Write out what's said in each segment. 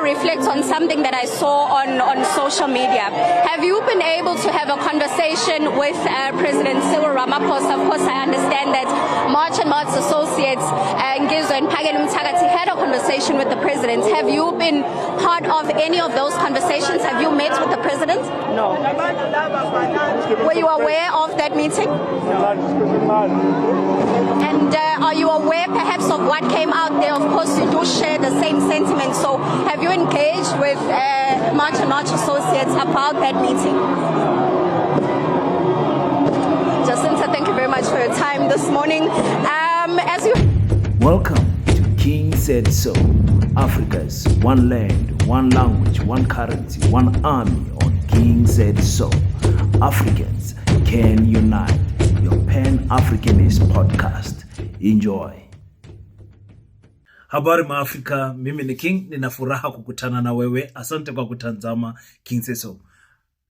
reflect on something that I saw on social media. Have you been able to have a conversation with President Cyril Ramaphosa? Of course, I understand that March and March Associates, Ngizwe and Phakela Mthakathi, had a conversation with the president. Have you been part of any of those conversations? Have you met with the president? No. Were you aware of that meeting? And are you aware perhaps of what came out there? Of course, you do share the same sentiment. So have you engaged with March and March Associates about that meeting? Jacinta, thank you very much for your time this morning. Welcome to King Said So, Africa's one land, one language, one currency, one army on King Said So. Africans can unite. Your Pan-Africanist podcast. Enjoy. Habari Maafrika, mimi ni King, nina furaha kukutana na wewe. Asante kwa kutazama King Said So.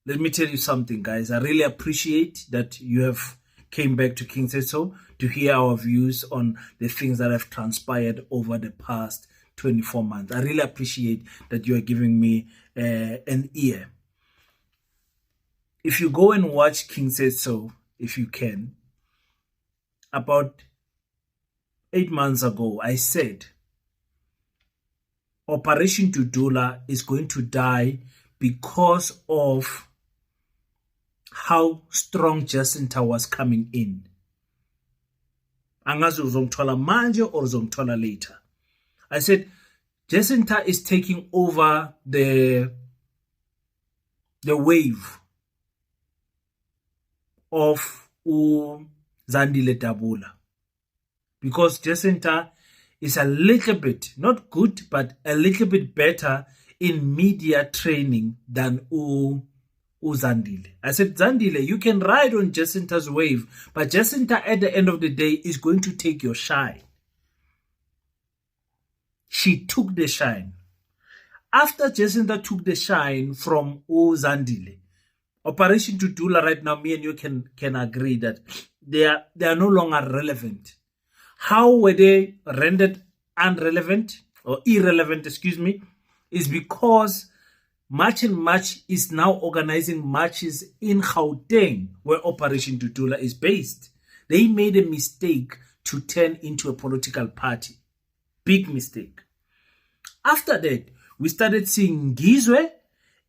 Let me tell you something, guys. I really appreciate that you have came back to King Said So to hear our views on the things that have transpired over the past 24 months. I really appreciate that you are giving me an ear. If you go and watch King Said So, if you can, about 8 months ago, I said Operation Dudula is going to die because of how strong Jacinta was coming in. Angazi uzongithola manje or uzongithola later. I said Jacinta is taking over the wave of Zandile Dabula, because Jacinta is a little bit, not good, but a little bit better in media training than Zandile. I said, Zandile, you can ride on Jacinta's wave, but Jacinta at the end of the day is going to take your shine. She took the shine. After Jacinta took the shine from Zandile, Operation Dudula right now, me and you can agree that they are no longer relevant. How were they rendered irrelevant, is because March and March is now organizing marches in Gauteng, where Operation Dudula is based. They made a mistake to turn into a political party. Big mistake. After that, we started seeing Ngizwe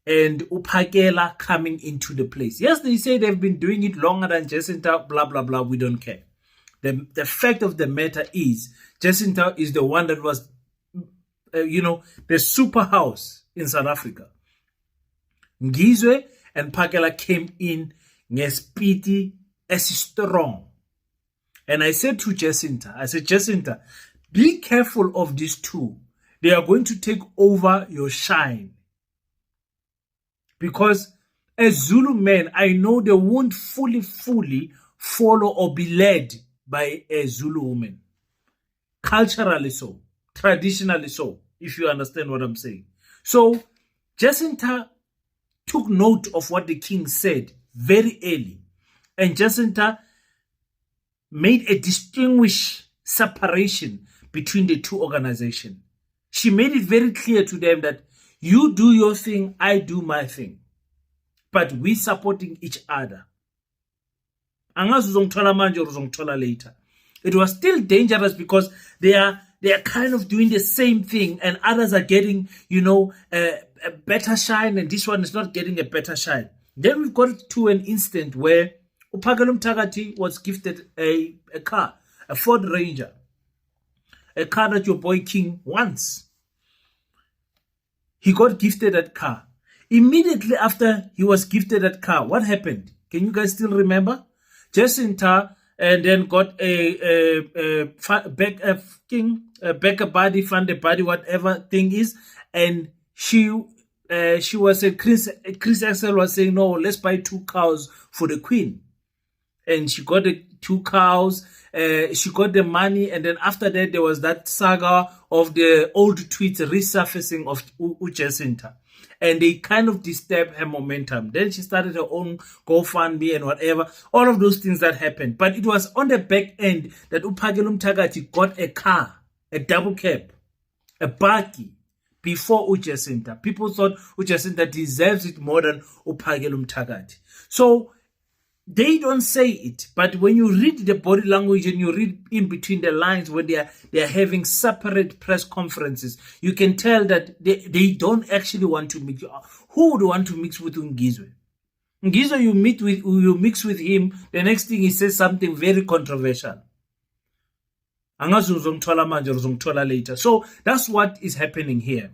and Phakela coming into the place. Yes, they say they've been doing it longer than Jacinta, blah, blah, blah. We don't care. The fact of the matter is, Jacinta is the one that was, the super house in South Africa. Ngizwe and Phakela came in ngespiti as strong. And I said to Jacinta, Jacinta, be careful of these two. They are going to take over your shine. Because as Zulu men, I know they won't fully follow or be led by a Zulu woman. Culturally so, traditionally so, if you understand what I'm saying. So Jacinta took note of what the king said very early. And Jacinta made a distinguished separation between the two organizations. She made it very clear to them that you do your thing, I do my thing. But we supporting each other. Angazi uzongithola manje or uzongithola later. It was still dangerous because they are kind of doing the same thing, and others are getting, a better shine, and this one is not getting a better shine. Then we've got to an instant where Phakela Mthakathi was gifted a car, a Ford Ranger, a car that your boy King wants. He got gifted that car. Immediately after he was gifted that car, what happened? Can you guys still remember? Jacinta and then got a backer body, fund a body, whatever thing is, and she was saying, Chris Axel was saying, no, let's buy 2 cows for the queen, and she got the 2 cows. She got the money, and then after that there was that saga of the old tweets resurfacing of Jacinta, and they kind of disturbed her momentum. Then she started her own GoFundMe and whatever, all of those things that happened. But it was on the back end that Phakela Mthakathi got a car, a double cab, a buggy, before Jacinta. People thought Jacinta deserves it more than Uphakele Mthakathi. So they don't say it, but when you read the body language and you read in between the lines when they are having separate press conferences, you can tell that they don't actually want to meet you. Who would want to mix with Ngizwe? Ngizwe, you mix with him, the next thing he says something very controversial. Later. So that's what is happening here.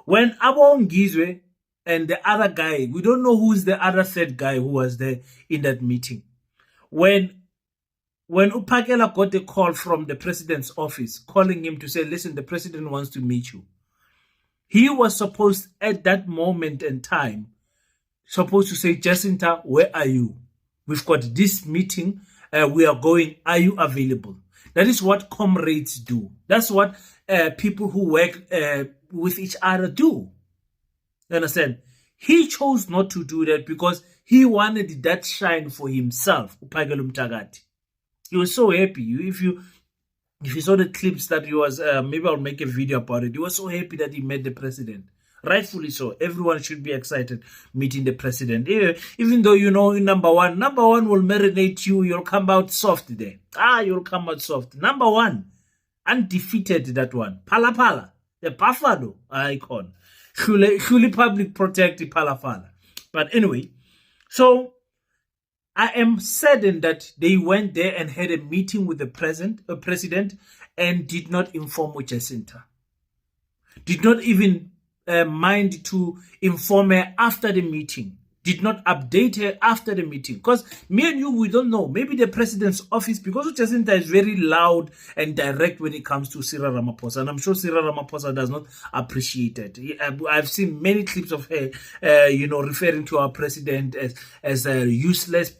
When Abo Ngizwe and the other guy, we don't know who's the other third guy who was there in that meeting. When Uphakele got a call from the president's office calling him to say, listen, the president wants to meet you. He was supposed at that moment in time, supposed to say, Jacinta, where are you? We've got this meeting. We are going. Are you available? That is what comrades do. That's what people who work with each other do. You understand? He chose not to do that because he wanted that shine for himself. Uphakele Mthakathi. He was so happy. If you saw the clips that he was, maybe I'll make a video about it. He was so happy that he met the president. Rightfully so. Everyone should be excited meeting the president. Even though, you know, number one will marinate you. You'll come out soft there. You'll come out soft. Number one, undefeated, that one. Phala Phala, the Buffalo icon. Fully public protect the Phala Phala. But anyway, so I am saddened that they went there and had a meeting with the president and did not inform Jacinta. Did not even mind to inform her after the meeting. Did not update her after the meeting. Because me and you, we don't know. Maybe the president's office, because Jacinta is very loud and direct when it comes to Cyril Ramaphosa. And I'm sure Cyril Ramaphosa does not appreciate it. I've seen many clips of her, referring to our president as a useless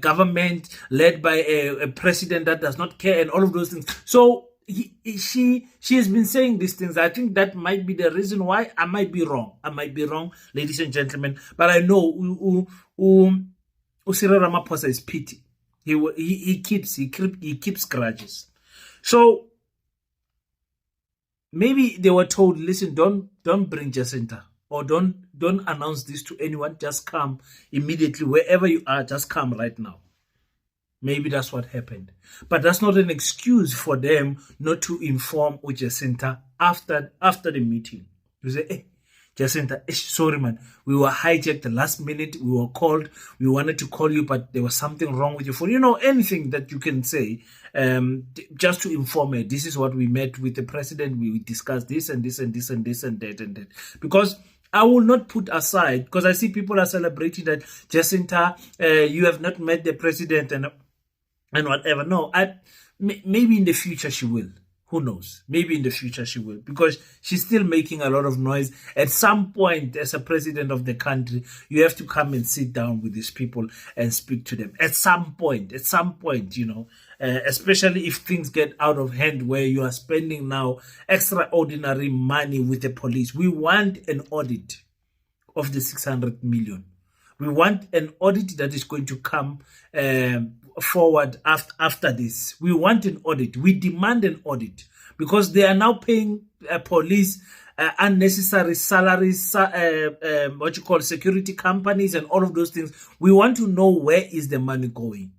government led by a president that does not care and all of those things. So she has been saying these things. I think that might be the reason why. I might be wrong, ladies and gentlemen. But I know Cyril Ramaphosa is pity. He keeps grudges. So maybe they were told, listen, don't bring Jacinta, or don't announce this to anyone. Just come immediately wherever you are. Just come right now. Maybe that's what happened. But that's not an excuse for them not to inform Jacinta after the meeting. You say, hey, Jacinta, sorry, man. We were hijacked the last minute. We were called. We wanted to call you, but there was something wrong with your phone. You know, anything that you can say just to inform her. This is what we met with the president. We discussed this and this and this and this and that and that. Because I will not put aside, because I see people are celebrating that, Jacinta, you have not met the president and whatever. No, maybe in the future she will. Who knows? Maybe in the future she will, because she's still making a lot of noise. At some point, as a president of the country, you have to come and sit down with these people and speak to them. At some point, you know, especially if things get out of hand where you are spending now extraordinary money with the police. We want an audit of the 600 million. We want an audit that is going to come forward after this. We want an audit. We demand an audit, because they are now paying police unnecessary salaries, security companies and all of those things. We want to know where is the money going.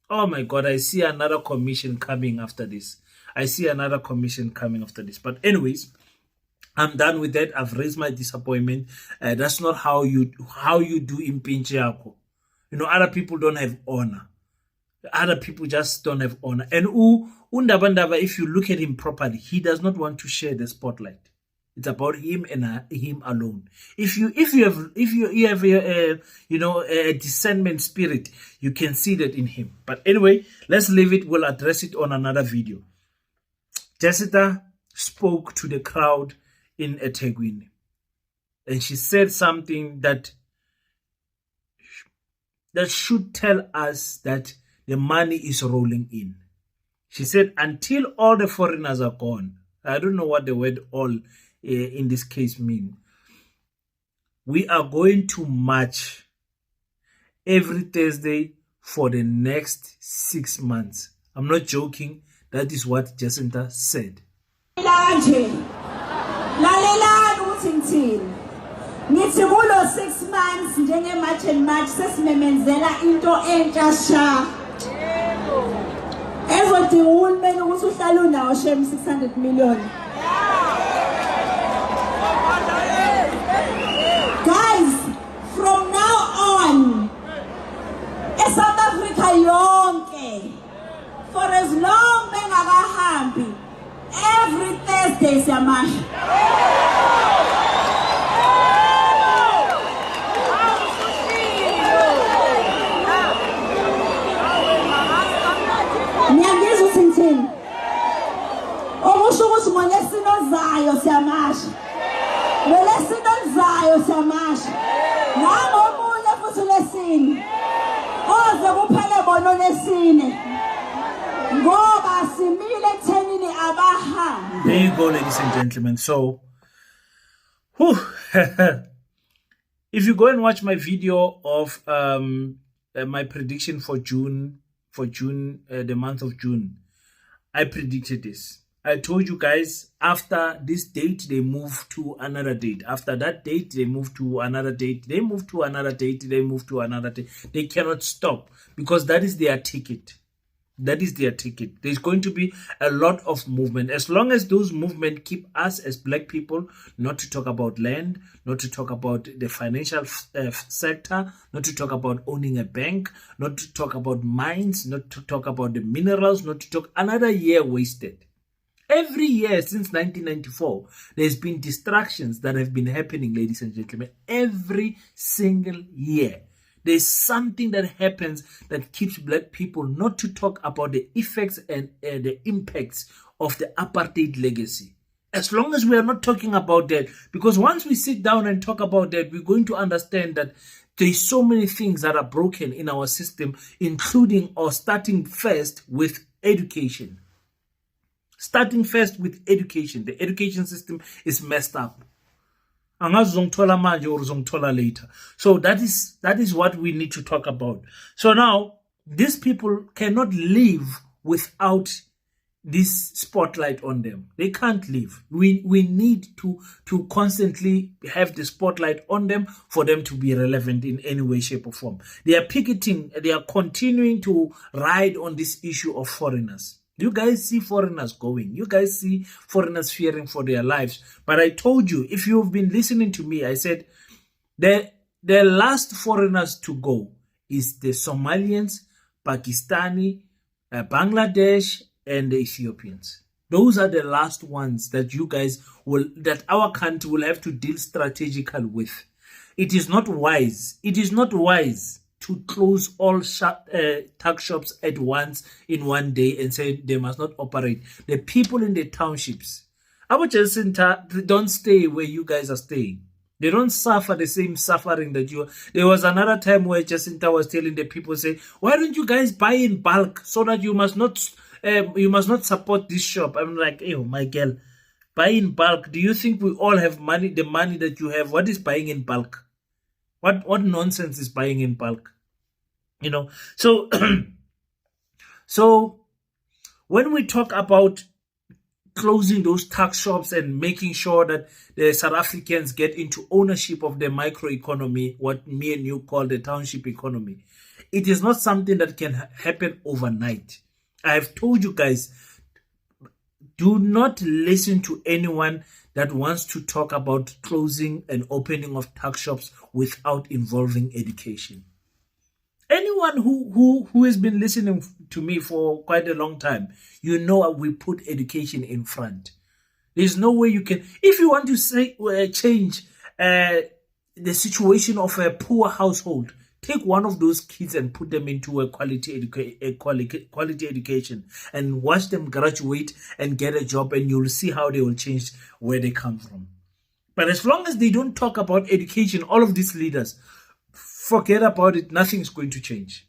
Oh my God, I see another commission coming after this. But anyways, I'm done with that. I've raised my disappointment. That's not how you do in Pinchako. You know, other people don't have honor. Other people just don't have honor. And Undabandaba, if you look at him properly, he does not want to share the spotlight. It's about him and him alone. If you have a discernment spirit, you can see that in him. But anyway, let's leave it. We'll address it on another video. Jacinta spoke to the crowd in eThekwini, and she said something that should tell us that the money is rolling in. She said, until all the foreigners are gone, I don't know what the word all in this case mean, we are going to march every Thursday for the next 6 months. I'm not joking. That is what Jacinta said. ukuthini. Ngithi kulo 6 months njenge March and March sesimemenzela into entsha sha. Ezodinga uhulumeni ukuthi uhlale unawo shem 600 million. Guys, from now on, South Africa yonke, for as long bengakahambi, every Thursday siyamasha. Ngiyangizwa ukuthi ngithini? Okusho ukuthi ngoLwesine ozayo siyamasha. NgoLwesine ozayo siyamasha. Nangomunye futhi uLwesine. Oze kuphele bona uLwesine. Ngoba simile ekuthenini abahambi. There you go, ladies and gentlemen. So, if you go and watch my video of my prediction for June, the month of June, I predicted this. I told you guys, after this date, they move to another date. After that date, they move to another date. They move to another date. They move to another date. They cannot stop because that is their ticket. That is their ticket. There's going to be a lot of movement. As long as those movements keep us as black people, not to talk about land, not to talk about the financial sector, not to talk about owning a bank, not to talk about mines, not to talk about the minerals, not to talk another year wasted. Every year since 1994, there's been distractions that have been happening, ladies and gentlemen. Every single year. There's something that happens that keeps black people not to talk about the effects and the impacts of the apartheid legacy. As long as we are not talking about that, because once we sit down and talk about that, we're going to understand that there's so many things that are broken in our system, including or starting first with education. Starting first with education. The education system is messed up. Later. So that is what we need to talk about. So now these people cannot live without this spotlight on them. They can't live. We need to constantly have the spotlight on them for them to be relevant in any way, shape, or form. They are picketing, they are continuing to ride on this issue of foreigners. You guys see foreigners going. You guys see foreigners fearing for their lives. But I told you, if you've been listening to me, I said the last foreigners to go is the Somalians, Pakistani, Bangladesh, and the Ethiopians. Those are the last ones that that our country will have to deal strategically with. It is not wise. It is not wise to close all tuck shops at once in one day and say they must not operate. The people in the townships, our Jacinta, don't stay where you guys are staying. They don't suffer the same suffering that you are. There was another time where Jacinta was telling the people, say, why don't you guys buy in bulk so that you must not support this shop? I'm like, oh my girl, buy in bulk. Do you think we all have money, the money that you have? What is buying in bulk? What nonsense is buying in bulk? You know, so so when we talk about closing those tax shops and making sure that the South Africans get into ownership of the microeconomy, what me and you call the township economy, it is not something that can happen overnight. I have told you guys, do not listen to anyone that wants to talk about closing and opening of tax shops without involving education. Anyone who has been listening to me for quite a long time, you know we put education in front. There's no way you can, if you want to say change the situation of a poor household, take one of those kids and put them into a quality education and watch them graduate and get a job, and you'll see how they will change where they come from. But as long as they don't talk about education, all of these leaders, forget about it. Nothing is going to change.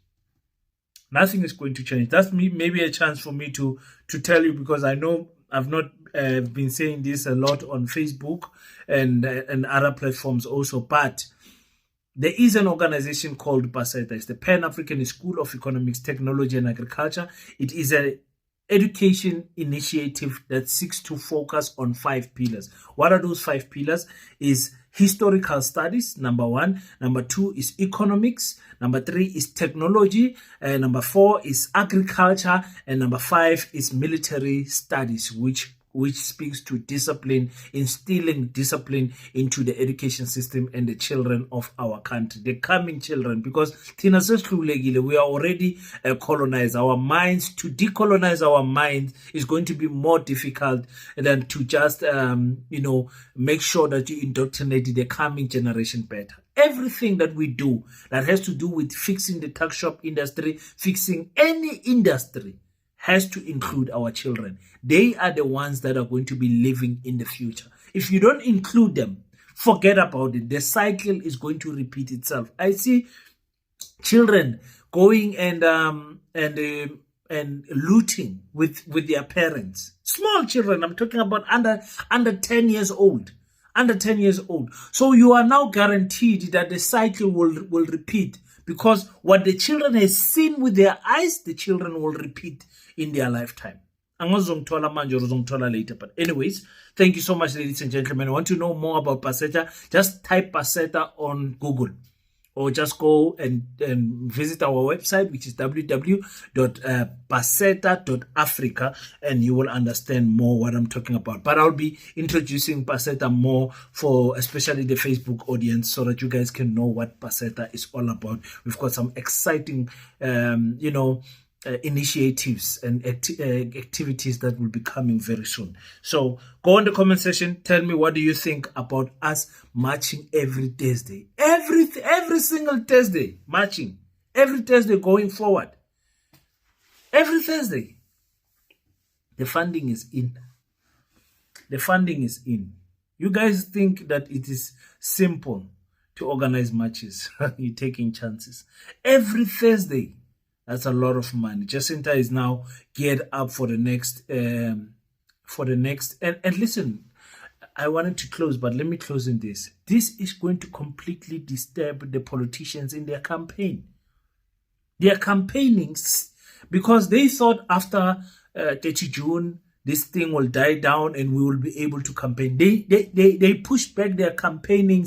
Nothing is going to change. That's maybe a chance for me to tell you, because I know I've not been saying this a lot on Facebook and other platforms also, but there is an organization called PASETA. It's the Pan-African School of Economics, Technology and Agriculture. It is a education initiative that seeks to focus on 5 pillars. What are those 5 pillars? Is historical studies, number 1. Number 2 is economics. Number 3 is technology. Number 4 is agriculture. And number 5 is military studies, which speaks to discipline, instilling discipline into the education system and the children of our country, the coming children, because we are already colonized. Our minds, to decolonize our minds is going to be more difficult than to just, make sure that you indoctrinate the coming generation better. Everything that we do that has to do with fixing the tuck shop industry, fixing any industry, has to include our children. They are the ones that are going to be living in the future. If you don't include them, forget about it. The cycle is going to repeat itself. I see children going and looting with their parents. Small children. I'm talking about under 10 years old. Under 10 years old. So you are now guaranteed that the cycle will repeat, because what the children have seen with their eyes, the children will repeat in their lifetime. Later. But anyways, thank you so much, ladies and gentlemen. I want to know more about PASETA? Just type PASETA on Google, or just go and visit our website, which is www.paseta.africa, and you will understand more what I'm talking about. But I'll be introducing PASETA more for especially the Facebook audience, so that you guys can know what PASETA is all about. We've got some exciting, initiatives and activities that will be coming very soon. So go in the comment section, tell me, what do you think about us marching every Thursday, every single Thursday, marching every Thursday going forward, every Thursday. The funding is in. You guys think that it is simple to organize marches. You're taking chances. Every Thursday. That's a lot of money. Jacinta is now geared up for the next, and listen, I wanted to close, but let me close in this. This is going to completely disturb the politicians in their campaign. They are campaigning because they thought after 30 June, this thing will die down and we will be able to campaign. They pushed back their campaigning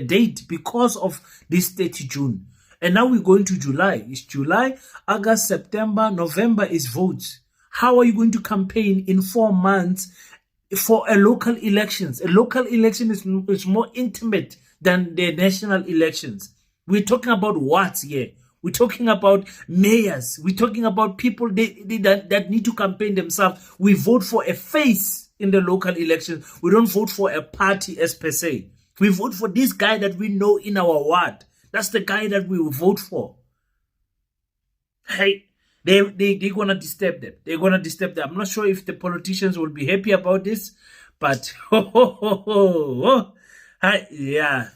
date because of this 30 June. And now we're going to July. It's July, August, September, November is votes. How are you going to campaign in 4 months for a local elections? A local election is more intimate than the national elections. We're talking about wards here. We're talking about mayors. We're talking about people that need to campaign themselves. We vote for a face in the local elections. We don't vote for a party as per se. We vote for this guy that we know in our ward. That's the guy that we will vote for. Hey, they're going to disturb them. They're going to disturb them. I'm not sure if the politicians will be happy about this, but yeah.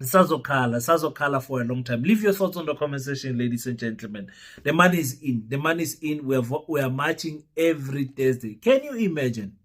Sazokala for a long time. Leave your thoughts on the comment section, ladies and gentlemen. The money is in. The money is in. We are marching every Thursday. Can you imagine?